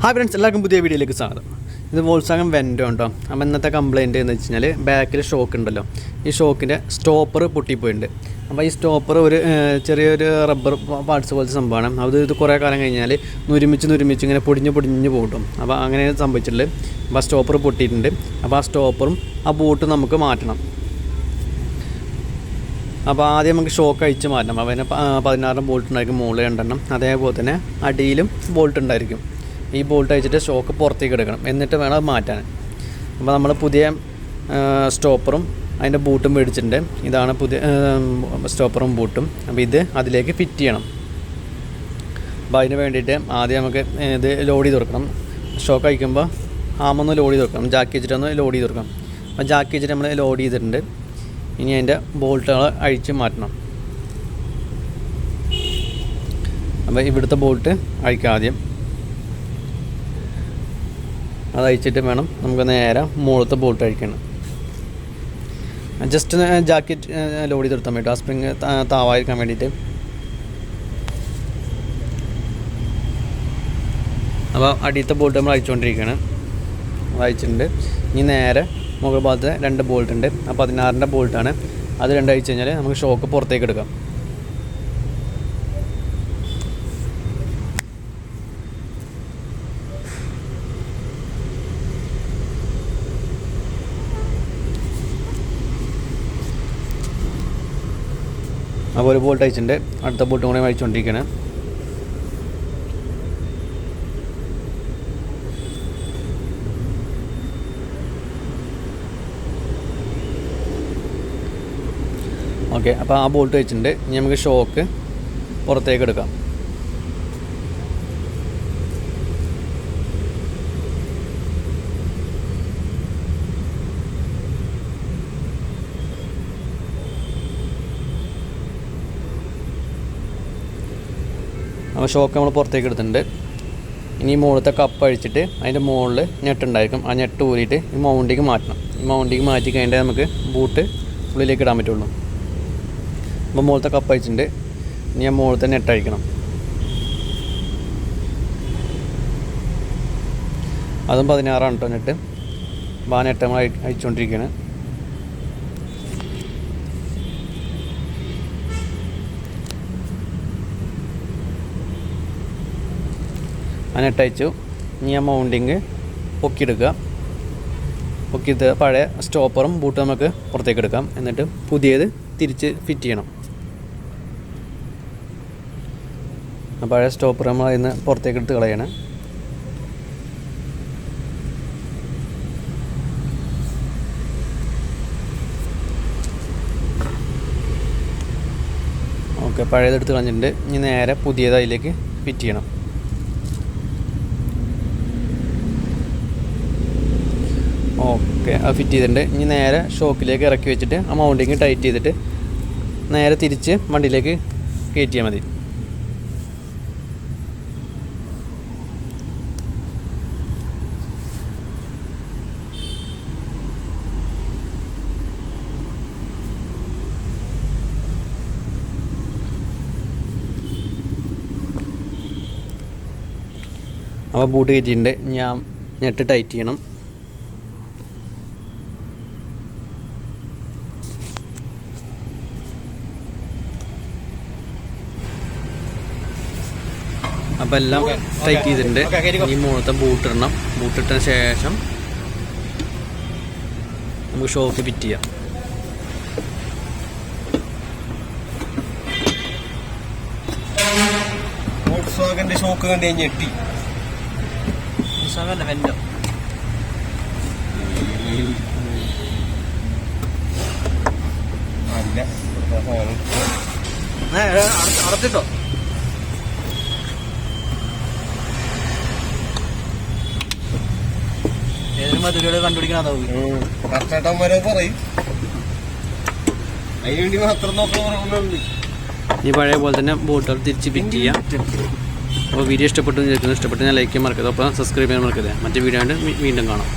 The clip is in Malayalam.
ഹായ് ഫ്രണ്ട്സ്, എല്ലാവർക്കും പുതിയ വീഡിയോയിലേക്ക് സ്വാഗതം. ഇത് Volkswagen Vento ഉണ്ടോ. അപ്പോൾ ഇന്നത്തെ കംപ്ലയിൻറ്റ് എന്ന് വെച്ച് കഴിഞ്ഞാൽ ബാക്കിൽ ഷോക്ക് ഉണ്ടല്ലോ, ഈ ഷോക്കിൻ്റെ സ്റ്റോപ്പർ പൊട്ടിപ്പോയിട്ടുണ്ട്. അപ്പോൾ ഈ സ്റ്റോപ്പർ ഒരു ചെറിയൊരു റബ്ബർ പാർട്സ് പോലത്തെ സംഭവമാണ്. ഇത് കുറേ കാലം കഴിഞ്ഞാൽ നുരുമിച്ച് ഇങ്ങനെ പൊടിഞ്ഞ് പോകും. അപ്പോൾ അങ്ങനെയാണ് സംഭവിച്ചിട്ടുള്ളത്. അപ്പോൾ ആ സ്റ്റോപ്പർ പൊട്ടിയിട്ടുണ്ട്. അപ്പോൾ ആ സ്റ്റോപ്പറും ആ ബോട്ടും നമുക്ക് മാറ്റണം. അപ്പോൾ ആദ്യം നമുക്ക് ഷോക്ക് അഴിച്ച് മാറ്റണം. അപ്പോൾ അതിന് 16 ബോൾട്ട് ഉണ്ടായിരിക്കും, മുകളിൽ 2 അതേപോലെ തന്നെ അടിയിലും ബോൾട്ട് ഉണ്ടായിരിക്കും. ഈ ബോൾട്ട് അഴിച്ചിട്ട് ഷോക്ക് പുറത്തേക്ക് എടുക്കണം, എന്നിട്ട് വേണം അത് മാറ്റാൻ. അപ്പോൾ നമ്മൾ പുതിയ സ്റ്റോപ്പറും അതിൻ്റെ ബൂട്ടും മേടിച്ചിട്ടുണ്ട്. ഇതാണ് പുതിയ സ്റ്റോപ്പറും ബൂട്ടും. അപ്പോൾ ഇത് അതിലേക്ക് ഫിറ്റ് ചെയ്യണം. അപ്പോൾ അതിന് വേണ്ടിയിട്ട് ആദ്യം നമുക്ക് ഇത് ലോഡ് ചെയ്ത് കൊടുക്കണം. ഷോക്ക് അഴിക്കുമ്പോൾ ആമൊന്ന് ലോഡ് ചെയ്ത് കൊടുക്കണം, ജാക്കി വെച്ചിട്ടൊന്ന് ലോഡ് ചെയ്ത് കൊടുക്കണം. അപ്പോൾ ജാക്കി വെച്ചിട്ട് നമ്മൾ ലോഡ് ചെയ്തിട്ടുണ്ട്. ഇനി അതിൻ്റെ ബോൾട്ടുകൾ അഴിച്ച് മാറ്റണം. അപ്പോൾ ഇവിടുത്തെ ബോൾട്ട് അഴിക്കാം. ആദ്യം അത് അഴിച്ചിട്ട് വേണം നമുക്ക് നേരെ മുകളിലത്തെ ബോൾട്ട് അഴിക്കണം. ജസ്റ്റ് ജാക്കറ്റ് ലോഡ് ചെയ്ത് കൊടുത്താൽ വേണ്ടി ആ സ്പ്രിങ് താവായിരിക്കാൻ വേണ്ടിയിട്ട്. അപ്പോൾ അടിയത്തെ ബോൾട്ട് നമ്മൾ അഴിച്ചുകൊണ്ടിരിക്കുകയാണ്. അത് അഴിച്ചിട്ടുണ്ട്. ഇനി നേരെ മുകൾ ഭാഗത്ത് 2 ബോൾട്ട് ഉണ്ട്. ആ 16 ബോൾട്ടാണ്. അത് 2 അഴിച്ച് കഴിഞ്ഞാൽ നമുക്ക് ഷോക്ക് പുറത്തേക്ക് എടുക്കാം. അപ്പോൾ ഒരു ബോൾട്ട് അഴിച്ചിട്ടുണ്ട്, അടുത്ത ബോൾട്ടും കൂടെ അഴിച്ചുകൊണ്ടിരിക്കുകയാണ്. ഓക്കെ, അപ്പോൾ ആ ബോൾട്ട് വെച്ചിട്ടുണ്ട്. ഇനി നമുക്ക് ഷോക്ക് പുറത്തേക്ക് എടുക്കാം. അപ്പോൾ ഷോക്ക് നമ്മൾ പുറത്തേക്ക് എടുത്തിട്ടുണ്ട്. ഇനി മുകളിലത്തെ കപ്പ് അഴിച്ചിട്ട് അതിൻ്റെ മുകളിൽ ഞെട്ടുണ്ടായിരിക്കും. ആ ഞെട്ട് ഊരിയിട്ട് ഈ മൗണ്ടിക്ക് മാറ്റണം. ഈ മൗണ്ടിക്ക് മാറ്റി കഴിഞ്ഞാൽ നമുക്ക് ബൂട്ട് ഉള്ളിലേക്ക് ഇടാൻ പറ്റുള്ളൂ. അപ്പോൾ മുകളിലത്തെ കപ്പ് അഴിച്ചിട്ടുണ്ട്. ഇനി ആ മുകളിലത്തെ നെറ്റ് അഴിക്കണം. അതും 16 കേട്ടോ നെറ്റ്. അപ്പോൾ ആ നെറ്റ് നമ്മൾ അഴിച്ചുകൊണ്ടിരിക്കുകയാണ്. ആ നെറ്റ് അയച്ചു. ഇനി ആ മൗണ്ടിങ് പൊക്കിയെടുക്കുക. പൊക്കിയത് പഴയ സ്റ്റോപ്പറും ബൂട്ടും നമുക്ക് പുറത്തേക്ക് എടുക്കാം. എന്നിട്ട് പുതിയത് തിരിച്ച് ഫിറ്റ് ചെയ്യണം. ആ പഴയ സ്റ്റോപ്പർ നമ്മൾ അതിൽ നിന്ന് പുറത്തേക്ക് എടുത്ത് കളയണം. ഓക്കെ, പഴയതെടുത്ത് കളഞ്ഞിട്ടുണ്ട്. ഇനി നേരെ പുതിയത് അതിലേക്ക് ഫിറ്റ് ചെയ്യണം. ഓക്കെ, അത് ഫിറ്റ് ചെയ്തിട്ടുണ്ട്. ഇനി നേരെ ഷോക്കിലേക്ക് ഇറക്കി വെച്ചിട്ട് ആ മൗണ്ടിങ് ടൈറ്റ് ചെയ്തിട്ട് നേരെ തിരിച്ച് വണ്ടിയിലേക്ക് കയറ്റിയാൽ മതി. അപ്പോൾ ബൂട്ട് കയറ്റിയിട്ടുണ്ട്. ഞാൻ നെറ്റ് ടൈറ്റ് ചെയ്യണം. അപ്പോൾ എല്ലാം ടൈറ്റ് ചെയ്തിട്ടുണ്ട്. ഈ മുകളിലത്തെ ബൂട്ട് ഇടണം. ബൂട്ട് ഇട്ടതിന് ശേഷം നമുക്ക് ഷോക്ക് ഫിറ്റ് ചെയ്യാം. Volkswagen ഷോക്ക് കണ്ട് ഞെട്ടി. Volkswagen Vento. അടച്ചിട്ടോ? കണ്ടുപിടിക്കണതാവും കർച്ചേട്ടന്മാരെ പറയും. അതിനുവേണ്ടി മാത്രം നോക്കുന്നുണ്ട്. ഈ പഴയ പോലെ തന്നെ ബോട്ടുകൾ തിരിച്ച് ഫിറ്റ് ചെയ്യാം. അപ്പോൾ വീഡിയോ ഇഷ്ടപ്പെട്ടു ഞാൻ ലൈക്ക് ചെയ്യാൻ മറക്കരുത്. അപ്പോൾ സബ്സ്ക്രൈബ് ചെയ്യാൻ മറക്കരുത്. മറ്റേ വീഡിയോ വീണ്ടും കാണാം.